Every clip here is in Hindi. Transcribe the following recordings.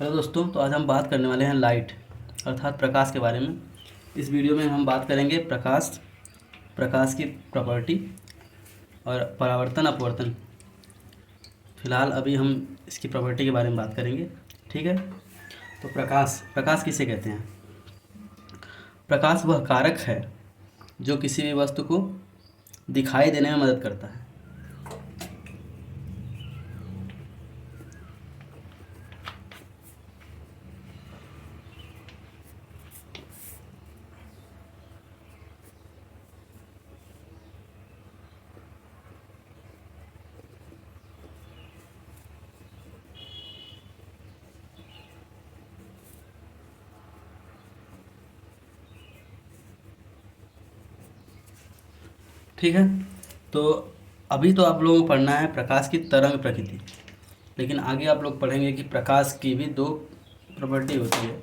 हेलो दोस्तों, तो आज हम बात करने वाले हैं लाइट अर्थात प्रकाश के बारे में। इस वीडियो में हम बात करेंगे प्रकाश की प्रॉपर्टी और परावर्तन अपवर्तन। फिलहाल अभी हम इसकी प्रॉपर्टी के बारे में बात करेंगे। ठीक है, तो प्रकाश प्रकाश किसे कहते हैं? प्रकाश वह कारक है जो किसी भी वस्तु को दिखाई देने में मदद करता है। ठीक है, तो अभी तो आप लोगों को पढ़ना है प्रकाश की तरंग प्रकृति, लेकिन आगे आप लोग पढ़ेंगे कि प्रकाश की भी दो प्रॉपर्टी होती है।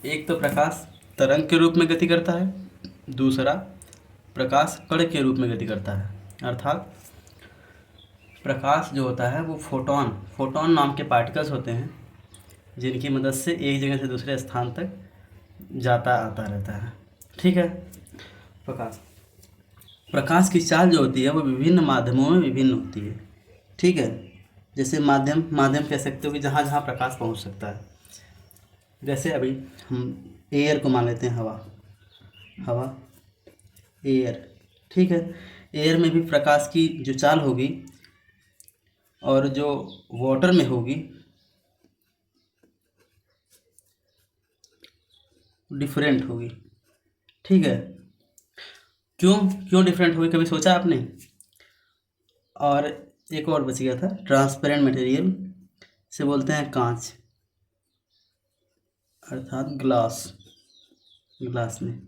एक तो प्रकाश तरंग के रूप में गति करता है, दूसरा प्रकाश कण के रूप में गति करता है। अर्थात प्रकाश जो होता है वो फोटोन नाम के पार्टिकल्स होते हैं, जिनकी मदद से एक जगह से दूसरे स्थान तक जाता आता रहता है। ठीक है, प्रकाश प्रकाश की चाल जो होती है वो विभिन्न माध्यमों में विभिन्न होती है। ठीक है, जैसे माध्यम माध्यम कह सकते हो कि जहाँ जहाँ प्रकाश पहुँच सकता है। जैसे अभी हम एयर को मान लेते हैं, हवा एयर। ठीक है, एयर में भी प्रकाश की जो चाल होगी और जो वाटर में होगी डिफरेंट होगी। ठीक है, क्यों क्यों डिफरेंट होगी, कभी सोचा आपने? और एक और बच गया था, ट्रांसपेरेंट मटेरियल से बोलते हैं कांच अर्थात ग्लास में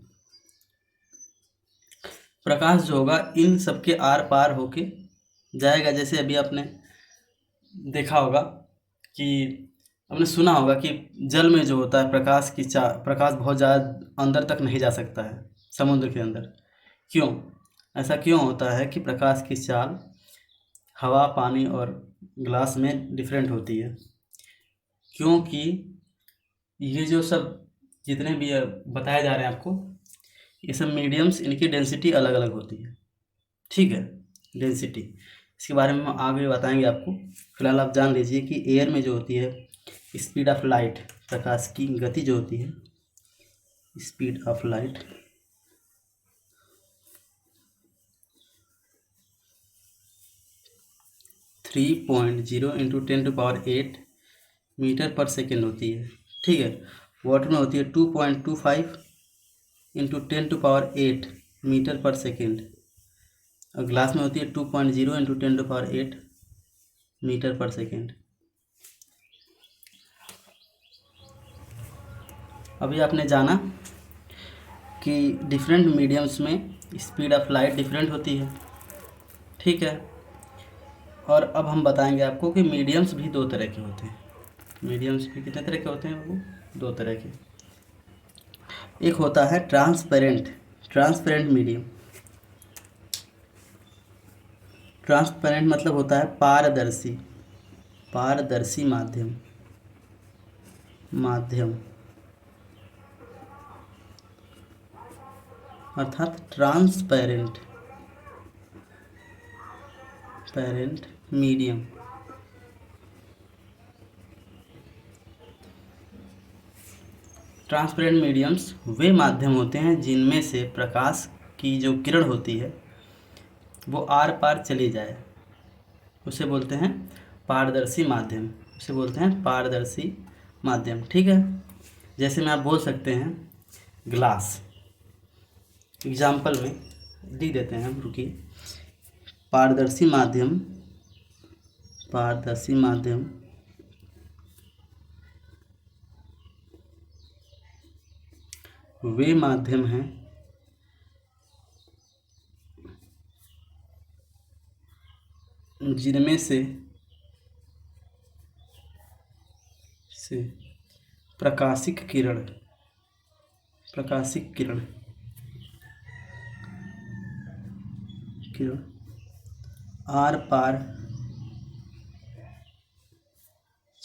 प्रकाश जो होगा इन सबके आर पार होके जाएगा। जैसे अभी आपने देखा होगा कि आपने सुना होगा कि जल में जो होता है प्रकाश बहुत ज़्यादा अंदर तक नहीं जा सकता है, समुद्र के अंदर। क्यों? ऐसा क्यों होता है कि प्रकाश की चाल हवा, पानी और ग्लास में डिफरेंट होती है? क्योंकि ये जो सब जितने भी बताए जा रहे हैं आपको, ये सब मीडियम्स, इनकी डेंसिटी अलग अलग होती है। ठीक है, डेंसिटी इसके बारे में हम आगे बताएंगे आपको। फिलहाल आप जान लीजिए कि एयर में जो होती है स्पीड ऑफ लाइट, प्रकाश की गति जो होती है, speed of light 3.0 into 10⁸ metre per second होती है। ठीक है, वाटर में होती है 2.25 इंटू 10⁸ मीटर पर सेकेंड, और ग्लास में होती है 2.0 इंटू 10⁸ मीटर पर सेकेंड। अभी आपने जाना कि डिफरेंट मीडियम्स में स्पीड ऑफ लाइट डिफरेंट होती है। ठीक है, और अब हम बताएंगे आपको कि मीडियम्स भी दो तरह के होते हैं। मीडियम्स भी कितने तरह के होते हैं? वो दो तरह के। एक होता है ट्रांसपेरेंट मीडियम। ट्रांसपेरेंट मतलब होता है पारदर्शी माध्यम अर्थात पेरेंट मीडियम। ट्रांसपेरेंट मीडियम्स वे माध्यम होते हैं जिनमें से प्रकाश की जो किरण होती है वो आर पार चली जाए, उसे बोलते हैं पारदर्शी माध्यम। ठीक है, जैसे में आप बोल सकते हैं ग्लास, एग्जाम्पल में दी देते हैं हम, रुकिए। पारदर्शी माध्यम वे माध्यम हैं जिनमें से प्रकाशिक किरण आर पार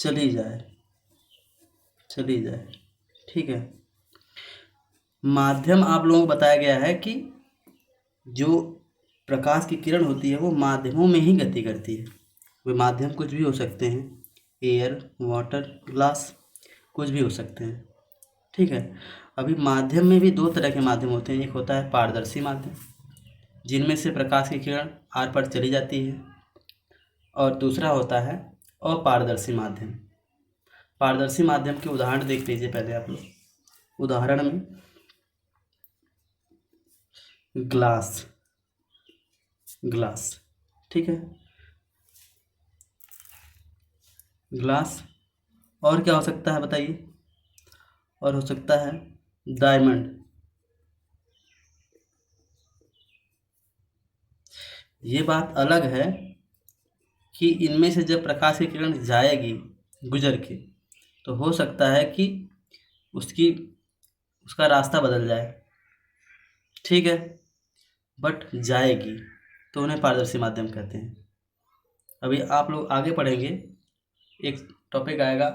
चली जाए, चली जाए। ठीक है। माध्यम आप लोगों को बताया गया है कि जो प्रकाश की किरण होती है वो माध्यमों में ही गति करती है। वे माध्यम कुछ भी हो सकते हैं, एयर, वाटर, ग्लास, कुछ भी हो सकते हैं। ठीक है। अभी माध्यम में भी दो तरह के माध्यम होते हैं। एक होता है पारदर्शी माध्यम, जिनमें से प्रकाश की किरण आर पार चली जाती है, और दूसरा होता है अपारदर्शी माध्यम। पारदर्शी माध्यम के उदाहरण देख लीजिए पहले आप लोग। उदाहरण में ग्लास, ग्लास, ठीक है, ग्लास। और क्या हो सकता है बताइए? और हो सकता है डायमंड। ये बात अलग है कि इनमें से जब प्रकाश की किरण जाएगी गुजर के, तो हो सकता है कि उसकी उसका रास्ता बदल जाए। ठीक है, बट जाएगी, तो उन्हें पारदर्शी माध्यम कहते हैं। अभी आप लोग आगे पढ़ेंगे, एक टॉपिक आएगा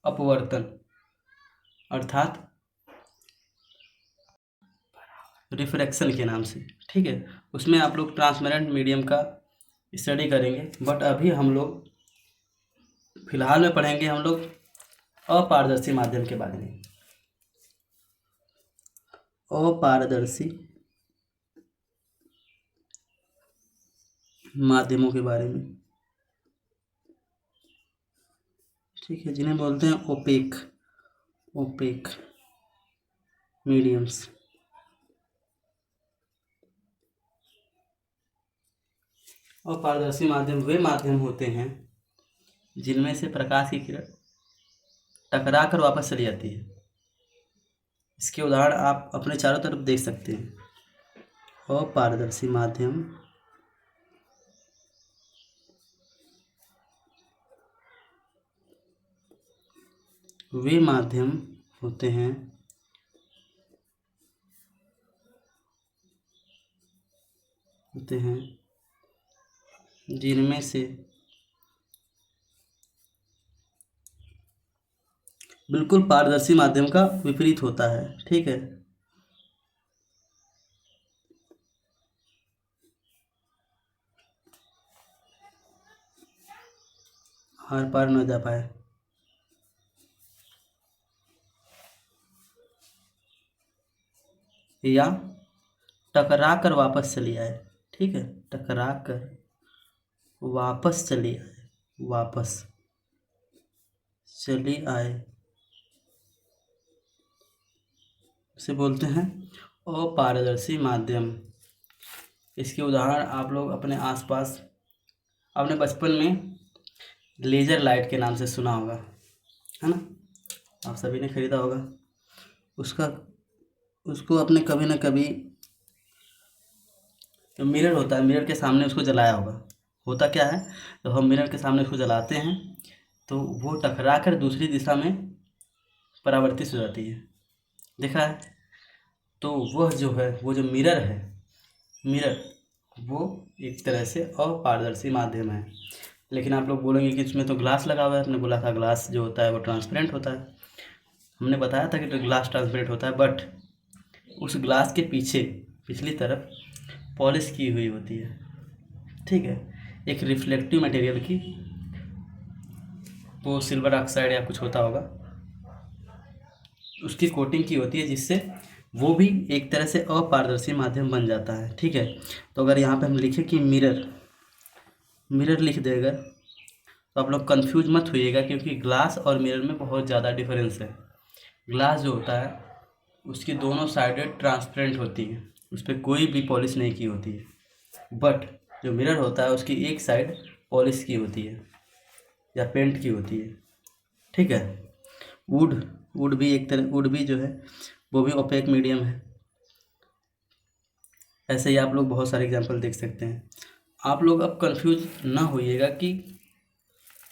अपवर्तन, अर्थात रिफ्रैक्शन के नाम से। ठीक है, उसमें आप लोग ट्रांसपेरेंट मीडियम का स्टडी करेंगे। बट अभी हम लोग फिलहाल में पढ़ेंगे हम लोग अपारदर्शी माध्यम के बारे में। अपारदर्शी माध्यमों के बारे में। ठीक है, जिन्हें बोलते हैं ओपेक, ओपेक मीडियम्स। अपारदर्शी माध्यम वे माध्यम होते हैं जिनमें से प्रकाश की किरण टकरा कर वापस चली जाती है। इसके उदाहरण आप अपने चारों तरफ देख सकते हैं। अपारदर्शी माध्यम वे माध्यम होते हैं जिनमें से बिल्कुल पारदर्शी माध्यम का विपरीत होता है। ठीक है, आर पार न जा पाए, या टकरा कर वापस चली आए। ठीक है, टकरा कर वापस चली आए, वापस चली आए, उसे बोलते हैं अपारदर्शी माध्यम। इसके उदाहरण आप लोग अपने आसपास, अपने बचपन में लेजर लाइट के नाम से सुना होगा, है ना? आप सभी ने खरीदा होगा उसका, उसको अपने कभी ना कभी, जो मिरर होता है, मिरर के सामने उसको जलाया होगा। होता क्या है, तो हम मिरर के सामने उसको जलाते हैं तो वो टकरा कर दूसरी दिशा में परावर्तित हो जाती है। देखा है? तो वह जो है, वो जो मिरर है, मिरर, वो एक तरह से अपारदर्शी माध्यम है। लेकिन आप लोग बोलेंगे कि इसमें तो ग्लास लगा हुआ है। आपने बोला था ग्लास जो होता है वो ट्रांसपेरेंट होता है। हमने बताया था कि ग्लास ट्रांसपेरेंट होता है, बट उस ग्लास के पीछे पिछली तरफ पॉलिश की हुई होती है। ठीक है, एक रिफ्लेक्टिव मटेरियल की, वो सिल्वर ऑक्साइड या कुछ होता होगा, उसकी कोटिंग की होती है, जिससे वो भी एक तरह से अपारदर्शी माध्यम बन जाता है। ठीक है, तो अगर यहाँ पे हम लिखें कि मिरर, मिरर लिख दे अगर, तो आप लोग कंफ्यूज मत होइएगा, क्योंकि ग्लास और मिरर में बहुत ज़्यादा डिफरेंस है। ग्लास जो होता है उसकी दोनों साइडें ट्रांसपेरेंट होती हैं, उस पर कोई भी पॉलिश नहीं की होती है। बट जो मिरर होता है उसकी एक साइड पॉलिश की होती है या पेंट की होती है। ठीक है, वुड, वुड भी एक तरह, वुड भी जो है वो भी ओपेक मीडियम है। ऐसे ही आप लोग बहुत सारे एग्जांपल देख सकते हैं। आप लोग अब कंफ्यूज ना होइएगा कि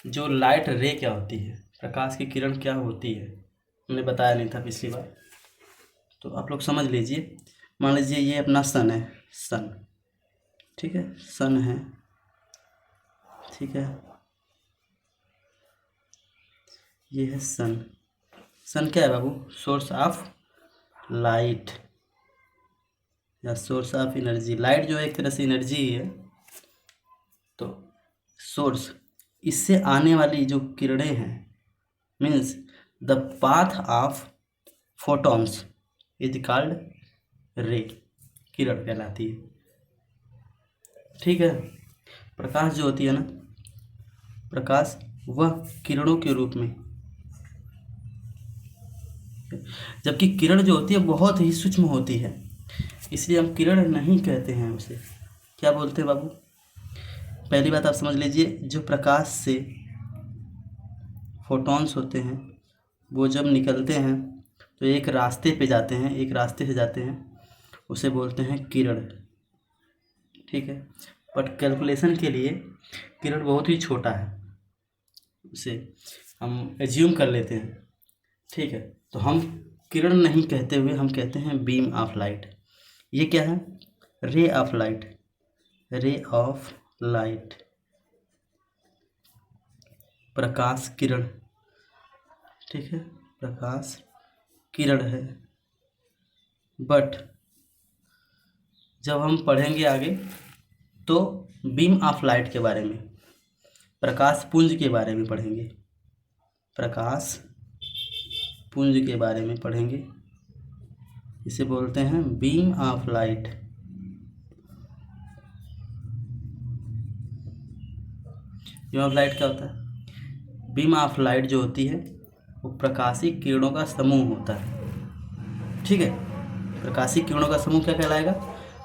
जो लाइट रे क्या होती है, प्रकाश की किरण क्या होती है, हमने बताया नहीं था पिछली बार, तो आप लोग समझ लीजिए। मान लीजिए ये अपना सन है, सन, ठीक है, सन है, ठीक है, ये है सन। सन क्या है बाबू? सोर्स ऑफ लाइट या सोर्स ऑफ एनर्जी। लाइट जो है एक तरह से एनर्जी ही है। तो सोर्स, इससे आने वाली जो किरणें हैं, means the path of photons is called ray, किरण कहलाती है। ठीक है। प्रकाश जो होती है ना, प्रकाश वह किरणों के रूप में, जबकि किरण जो होती है बहुत ही सूक्ष्म होती है, इसलिए हम किरण नहीं कहते हैं उसे। क्या बोलते हैं बाबू? पहली बात आप समझ लीजिए, जो प्रकाश से फोटॉन्स होते हैं वो जब निकलते हैं तो एक रास्ते पे जाते हैं, एक रास्ते से जाते हैं, उसे बोलते हैं किरण। ठीक है। बट कैलकुलेशन के लिए किरण बहुत ही छोटा है, उसे हम एज्यूम कर लेते हैं। ठीक है। तो हम किरण नहीं कहते हुए हम कहते हैं बीम ऑफ लाइट। ये क्या है? Ray of light, ray of light, प्रकाश किरण। ठीक है, प्रकाश किरण है। बट जब हम पढ़ेंगे आगे तो बीम ऑफ लाइट के बारे में, प्रकाश पुंज के बारे में पढ़ेंगे, प्रकाश पुंज के बारे में पढ़ेंगे। इसे बोलते हैं beam of light. Beam of light क्या होता है? बीम ऑफ लाइट जो होती है वो प्रकाशिक किरणों का समूह होता है। ठीक है। प्रकाशिक किरणों का समूह क्या कहलाएगा?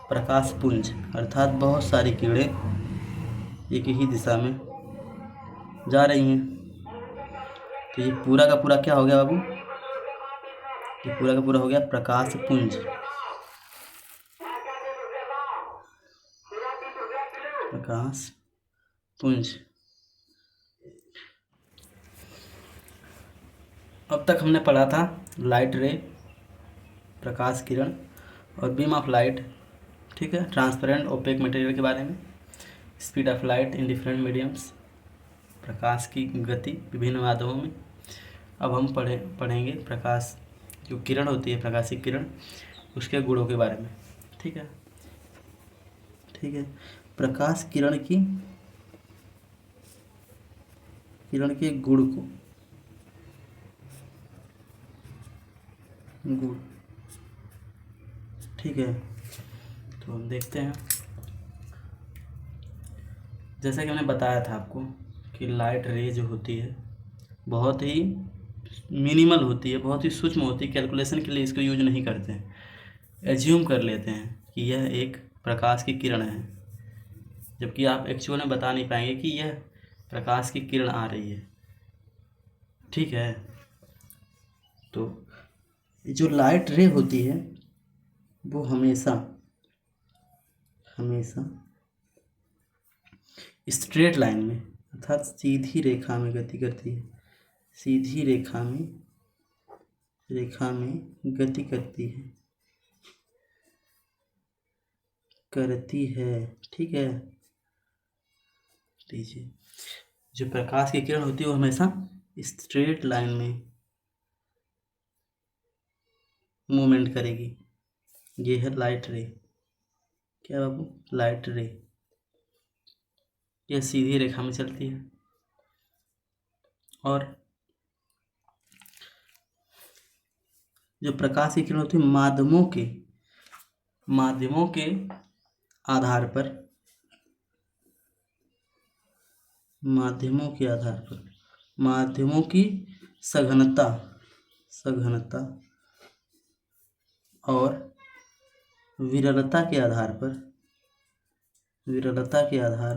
प्रकाश पुंज। अर्थात बहुत सारी किरणें एक ही दिशा में जा रही हैं। तो ये पूरा का पूरा क्या हो गया बाबू? ये पूरा का पूरा हो गया प्रकाश पुंज। प्रकाश पुंज। अब तक हमने पढ़ा था लाइट रे, प्रकाश किरण और बीम ऑफ लाइट। ठीक है। ट्रांसपेरेंट ओपेक मटेरियल के बारे में, speed of light in different mediums, प्रकाश की गति विभिन्न माध्यमों में। अब हम पढ़ेंगे प्रकाश जो किरण होती है, प्रकाशिक किरण, उसके गुणों के बारे में। ठीक है। ठीक है। प्रकाश किरण के गुण को, गुण। ठीक है। तो हम देखते हैं। जैसा कि मैंने बताया था आपको कि लाइट रे जो होती है बहुत ही मिनिमल होती है, बहुत ही सूक्ष्म होती है। कैलकुलेशन के लिए इसको यूज नहीं करते हैं, एज्यूम कर लेते हैं कि यह एक प्रकाश की किरण है, जबकि आप एक्चुअल में बता नहीं पाएंगे कि यह प्रकाश की किरण आ रही है। ठीक है। तो जो लाइट रे होती है वो हमेशा स्ट्रेट लाइन में, अर्थात सीधी रेखा में गति करती है। सीधी रेखा में गति करती है। ठीक है। लीजिए, जो प्रकाश की किरण होती है वो हमेशा स्ट्रेट लाइन में मूवमेंट करेगी। ये है लाइट रे। क्या बाबू? लाइट रे। यह सीधी रेखा में चलती है और जो प्रकाश की किरण होती है माध्यमों के आधार पर, माध्यमों की सघनता और विरलता के आधार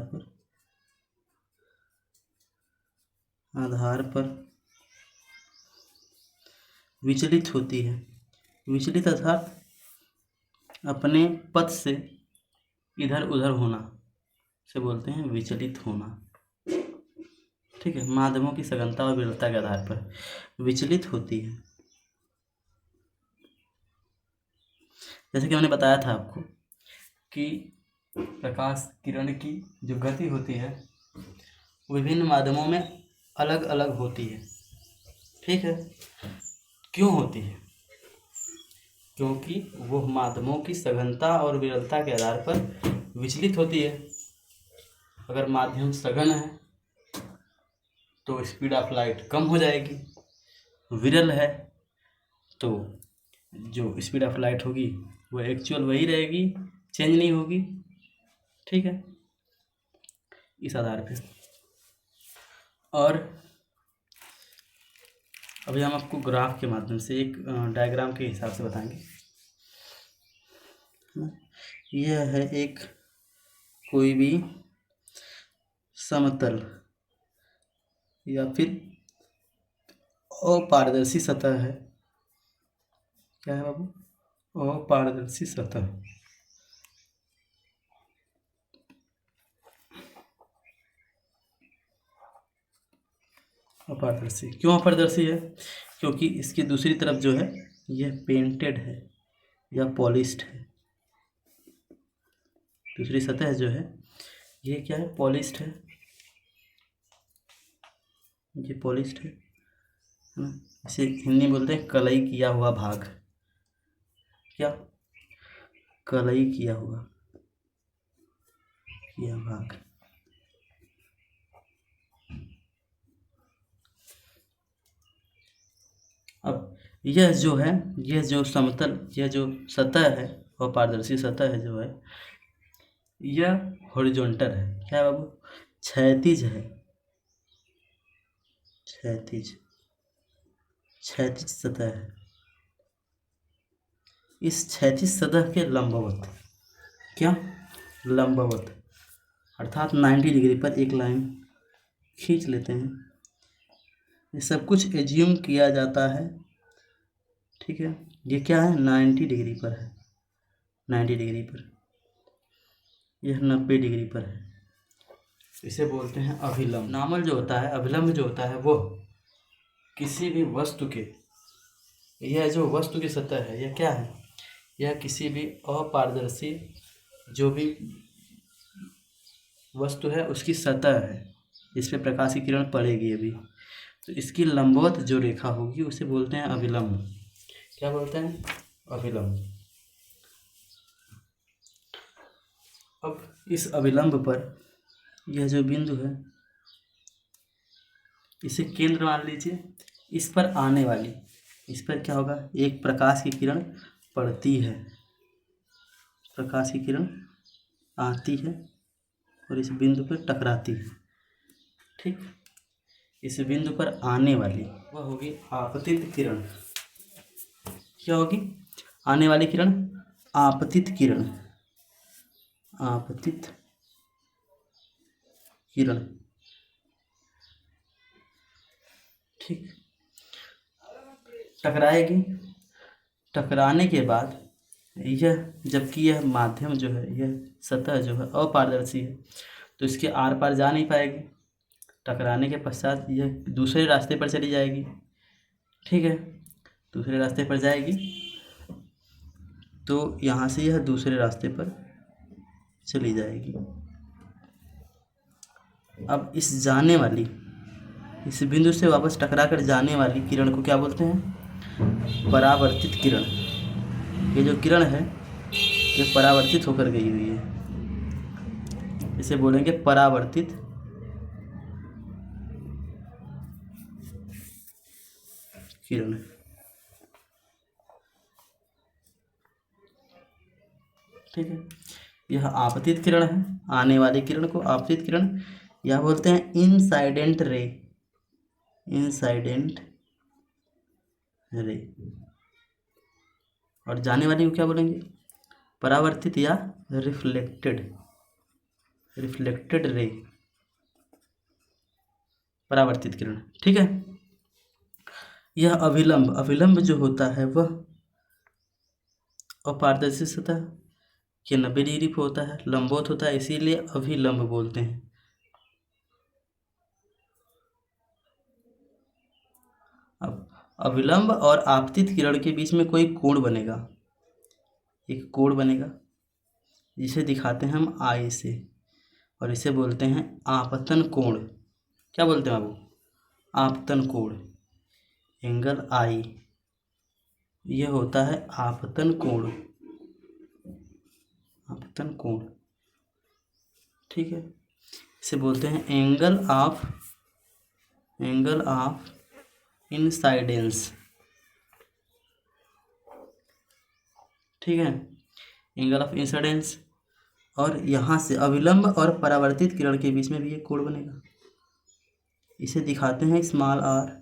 पर विचलित होती है। विचलित अर्थात अपने पथ से इधर उधर होना से बोलते हैं विचलित होना। ठीक है। माध्यमों की सघनता और विरलता के आधार पर विचलित होती है। जैसे कि मैंने बताया था आपको कि प्रकाश किरण की जो गति होती है विभिन्न माध्यमों में अलग अलग होती है। ठीक है। क्यों होती है? क्योंकि वो माध्यमों की सघनता और विरलता के आधार पर विचलित होती है। अगर माध्यम सघन है तो स्पीड ऑफ लाइट कम हो जाएगी, विरल है तो जो स्पीड ऑफ लाइट होगी वो एक्चुअल वही रहेगी, चेंज नहीं होगी। ठीक है, इस आधार पे। और अभी हम आपको ग्राफ के माध्यम से एक डायग्राम के हिसाब से बताएंगे। यह है एक कोई भी समतल या फिर अपारदर्शी सतह है। क्या है बाबू? अपारदर्शी सतह। अपारदर्शी क्यों अपारदर्शी है? क्योंकि इसकी दूसरी तरफ जो है यह पेंटेड है या पॉलिश्ड है। दूसरी सतह जो है ये क्या है? पॉलिश्ड है। ये पॉलिश्ड है ना। इसे हिंदी में बोलते हैं कलई किया हुआ भाग। क्या? कलई किया भाग। अब यह जो है, यह जो समतल, यह जो सतह है और पारदर्शी सतह है जो है, यह हॉरिजॉन्टल है। क्या है बाबू? क्षैतिज है। क्षैतिज सतह है। इस क्षैतिज सतह के लंबवत, क्या? लंबवत, अर्थात 90 डिग्री पर एक लाइन खींच लेते हैं। ये सब कुछ एज्यूम किया जाता है। ठीक है, ये क्या है? 90 डिग्री पर है। 90 डिग्री पर, यह 90 डिग्री पर है। इसे बोलते हैं अभिलंब। नार्मल जो होता है, अभिलंब जो होता है वो किसी भी वस्तु के, यह जो वस्तु की सतह है यह क्या है? यह किसी भी अपारदर्शी जो भी वस्तु है उसकी सतह है, इस पे प्रकाश की किरण पड़ेगी अभी, तो इसकी लंबवत जो रेखा होगी उसे बोलते हैं अभिलंब। क्या बोलते हैं? अभिलंब। अब इस अभिलंब पर यह जो बिंदु है इसे केंद्र मान लीजिए। इस पर आने वाली, इस पर क्या होगा? एक प्रकाश की किरण पड़ती है, प्रकाश की किरण आती है और इस बिंदु पर टकराती है। ठीक, इस बिंदु पर आने वाली वह होगी आपतित किरण। क्या होगी? आने वाली किरण आपतित किरण। आपतित किरण। ठीक, टकराएगी। टकराने के बाद यह, जबकि यह माध्यम जो है, यह सतह जो है अपारदर्शी है तो इसके आर पार जा नहीं पाएगी। टकराने के पश्चात यह दूसरे रास्ते पर चली जाएगी। ठीक है, दूसरे रास्ते पर जाएगी तो यहाँ से यह दूसरे रास्ते पर चली जाएगी। अब इस जाने वाली, इस बिंदु से वापस टकरा कर जाने वाली किरण को क्या बोलते हैं? परावर्तित किरण। ये जो किरण है ये परावर्तित होकर गई हुई है, इसे बोलेंगे परावर्तित किरण। ठीक है, यह आपतित किरण है। आने वाली किरण को आपतित किरण यह बोलते हैं इनसाइडेंट रे। इनसाइडेंट रे। और जाने वाली को क्या बोलेंगे? परावर्तित या रिफ्लेक्टेड। रिफ्लेक्टेड रे, परावर्तित किरण। ठीक है, यह अभिलंब, अभिलंब जो होता है वह अपारदर्शी सतह के 90 डिग्री पर होता है, लंबवत होता है, इसीलिए अभिलंब बोलते हैं। अब अभिलंब और आपतित किरण के बीच में कोई कोण बनेगा, एक कोण बनेगा जिसे दिखाते हैं हम आई से, और इसे बोलते हैं आपतन कोण। क्या बोलते हैं बाबू? आपतन कोण। एंगल आई, ये होता है आपतन कोण, आपतन कोण, ठीक है। इसे बोलते हैं एंगल ऑफ इंसाइडेंस, ठीक है, एंगल ऑफ इंसाइडेंस। और यहाँ से अविलंब और परावर्तित किरण के बीच में भी एक कोण बनेगा, इसे दिखाते हैं स्मॉल आर।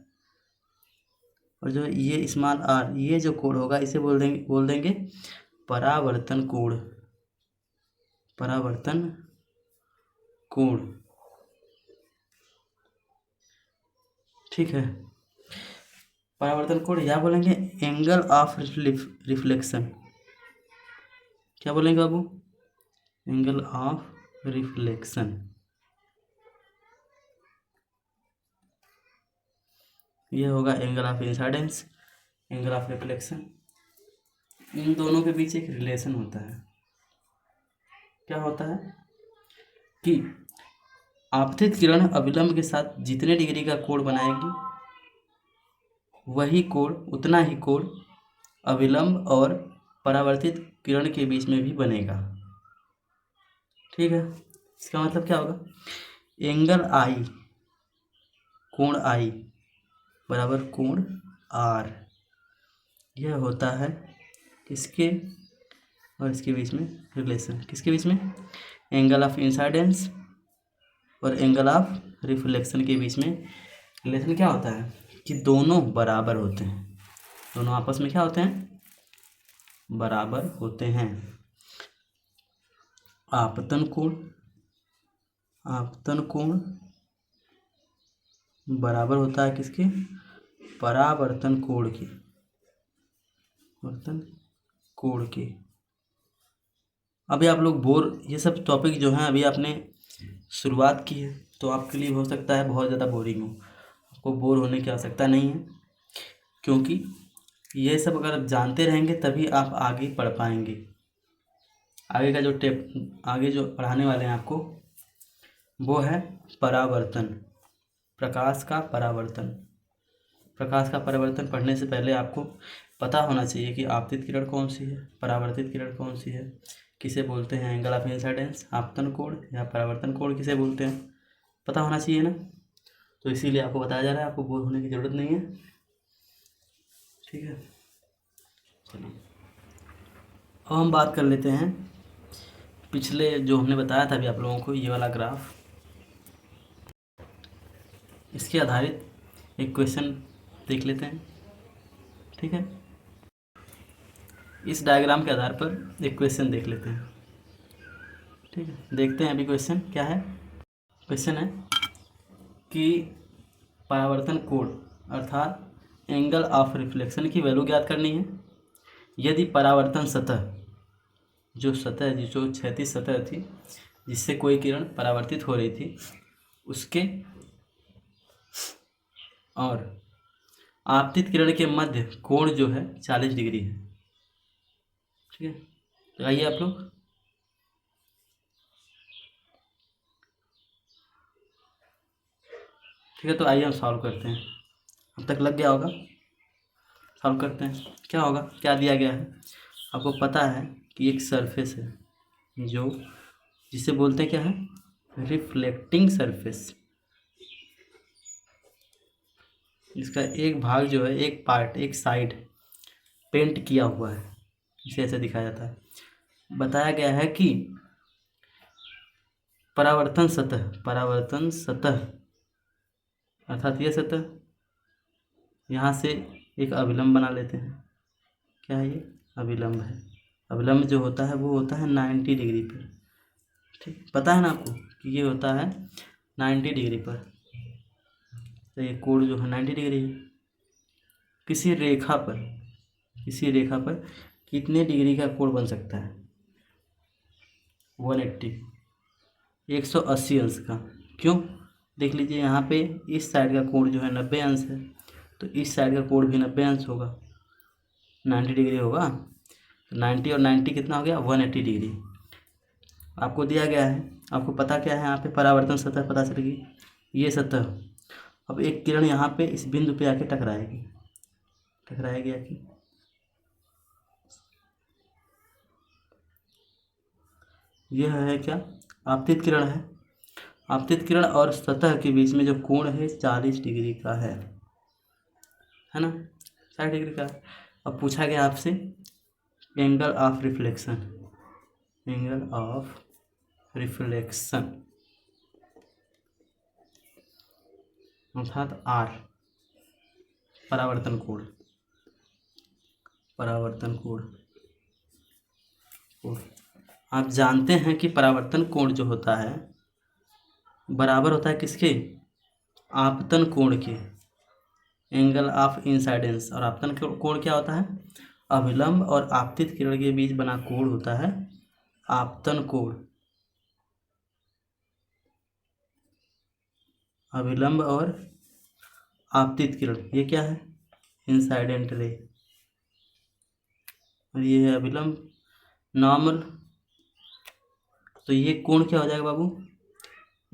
और जो ये स्मॉल आर, ये जो कोण होगा इसे बोल देंगे परावर्तन कोण, परावर्तन कोण, ठीक है। परावर्तन कोण या बोलेंगे एंगल ऑफ रिफ्लेक्शन, क्या बोलेंगे बाबू, एंगल ऑफ रिफ्लेक्शन। ये होगा angle of incidence, angle of reflection. इन दोनों के बीच एक रिलेशन होता है, क्या होता है कि आपतित किरण अविलंब के साथ जितने डिग्री का कोण बनाएगी वही कोण, उतना ही कोण अविलंब और परावर्तित किरण के बीच में भी बनेगा, ठीक है। इसका मतलब क्या होगा, एंगल आई, कोण आई बराबर कोण आर, यह होता है किसके और इसके बीच में रिलेशन, किसके बीच में, एंगल ऑफ इंसाइडेंस और एंगल ऑफ रिफ्लेक्शन के बीच में रिलेशन। क्या होता है कि दोनों बराबर होते हैं, दोनों आपस में क्या होते हैं, बराबर होते हैं। आपतन कोण, आपतन कोण बराबर होता है किसके, परावर्तन कोण के, परावर्तन कोण के। अभी आप लोग ये सब टॉपिक जो हैं अभी आपने शुरुआत की है, तो आपके लिए हो सकता है बहुत ज़्यादा बोरिंग हो, आपको बोर होने की आवश्यकता नहीं है, क्योंकि ये सब अगर आप जानते रहेंगे तभी आप आगे पढ़ पाएंगे। आगे का आगे जो पढ़ाने वाले हैं आपको वो है परावर्तन, प्रकाश का परावर्तन। प्रकाश का परावर्तन पढ़ने से पहले आपको पता होना चाहिए कि आपतित किरण कौन सी है, परावर्तित किरण कौन सी है, किसे बोलते हैं, एंगल ऑफ इंसाइडेंस, आपतन कोण या परावर्तन कोण किसे बोलते हैं, पता होना चाहिए ना। तो इसीलिए आपको बताया जा रहा है, आपको बोर होने की ज़रूरत नहीं है, ठीक है। चलिए अब हम बात कर लेते हैं पिछले जो हमने बताया था अभी आप लोगों को, ये वाला ग्राफ, इसके आधारित एक क्वेश्चन देख लेते हैं, ठीक है। इस डायग्राम के आधार पर एक क्वेश्चन देख लेते हैं, ठीक है। देखते हैं अभी क्वेश्चन क्या है। क्वेश्चन है कि परावर्तन कोण अर्थात एंगल ऑफ रिफ्लेक्शन की वैल्यू ज्ञात करनी है यदि परावर्तन सतह, जो क्षैतिज सतह थी जिससे कोई किरण परावर्तित हो रही थी, उसके और आपतित किरण के मध्य कोण जो है 40 डिग्री है, ठीक है। तो आइए आप लोग ठीक है, तो आइए हम सॉल्व करते हैं। अब तक लग गया होगा, सॉल्व करते हैं। क्या होगा, क्या दिया गया है, आपको पता है कि एक सरफेस है जो जिसे बोलते हैं क्या है, रिफ्लेक्टिंग सरफेस। इसका एक भाग जो है, एक पार्ट, एक साइड पेंट किया हुआ है, इसे ऐसे दिखाया जाता है। बताया गया है कि परावर्तन सतह अर्थात ये सतह, यहाँ से एक अभिलंब बना लेते हैं। क्या है ये, अभिलंब है। अभिलंब जो होता है वो होता है 90 डिग्री पर, ठीक, पता है ना आपको कि ये होता है 90 डिग्री पर। तो ये कोण जो है 90 डिग्री है। किसी रेखा पर कितने डिग्री का कोण बन सकता है, 180, 180 अंश का। क्यों, देख लीजिए यहाँ पे इस साइड का कोण जो है 90 अंश है, तो इस साइड का कोण भी 90 अंश होगा, 90 डिग्री होगा। तो 90 और 90 कितना हो गया, 180 डिग्री आपको दिया गया है। आपको पता क्या है, यहाँ पे परावर्तन सतह पता चल गई, ये सतह। अब एक किरण यहाँ पे इस बिंदु पे आके टकराएगी, टकराया गया कि यह है क्या, आपतित किरण है। आपतित किरण और सतह के बीच में जो कोण है 40 डिग्री का है ना, 60 डिग्री का। अब पूछा गया आपसे angle of reflection, angle of reflection अर्थात आर, परावर्तन कोण, परावर्तन कोण। आप जानते हैं कि परावर्तन कोण जो होता है बराबर होता है किसके, आपतन कोण के, एंगल ऑफ इंसाइडेंस। और आपतन कोण क्या होता है, अभिलंब और आपतित किरण के बीच बना कोण होता है आपतन कोण। अभिलंब और आपतित किरण ये क्या है, इंसाइडेंट रे, और ये है अभिलंब नॉर्मल। तो ये कोण क्या हो जाएगा बाबू,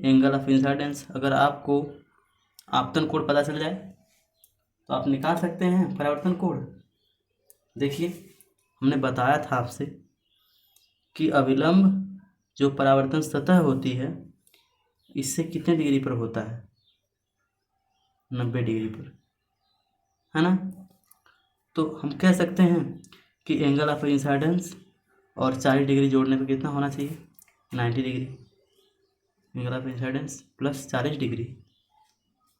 एंगल ऑफ इंसाइडेंस। अगर आपको आपतन कोण पता चल जाए तो आप निकाल सकते हैं परावर्तन कोण। देखिए हमने बताया था आपसे कि अभिलंब जो परावर्तन सतह होती है इससे कितने डिग्री पर होता है, 90 डिग्री पर, है ना। तो हम कह सकते हैं कि एंगल ऑफ इंसाइडेंस और 40 डिग्री जोड़ने पर कितना होना चाहिए, 90 degree. Angle of incidence plus 40 degree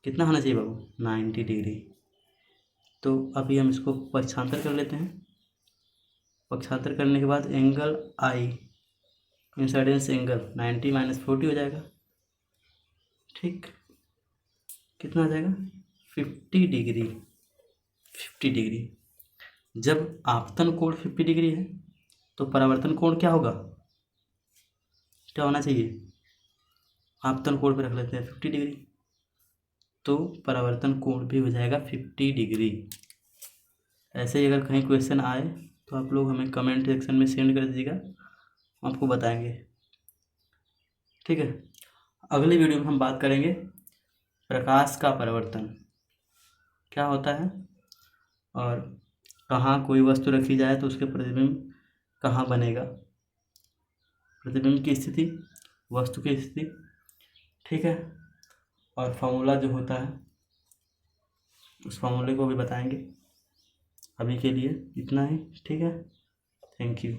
कितना होना चाहिए बाबू, 90 डिग्री। तो अभी हम इसको पक्षांतर कर लेते हैं। पक्षांतर करने के बाद एंगल आई, इंसाइडेंस एंगल 90 माइनस 40 हो जाएगा, ठीक। कितना हो जाएगा, 50 डिग्री। 50 डिग्री। जब आपतन कोण 50 डिग्री है तो परावर्तन कोण क्या होगा, क्या होना चाहिए, आपतन कोण पे रख लेते हैं 50 डिग्री, तो परावर्तन कोण भी हो जाएगा 50 डिग्री। ऐसे ही अगर कहीं क्वेश्चन आए तो आप लोग हमें कमेंट सेक्शन में सेंड कर दीजिएगा, आपको बताएंगे, ठीक है। अगली वीडियो में हम बात करेंगे प्रकाश का परावर्तन क्या होता है, और कहाँ कोई वस्तु रखी जाए तो उसके प्रतिबिंब कहाँ बनेगा, प्रतिबिंब की स्थिति, वस्तु की स्थिति, ठीक है। और फॉर्मूला जो होता है उस फॉर्मूले को भी बताएंगे। अभी के लिए इतना ही, ठीक है। Thank you.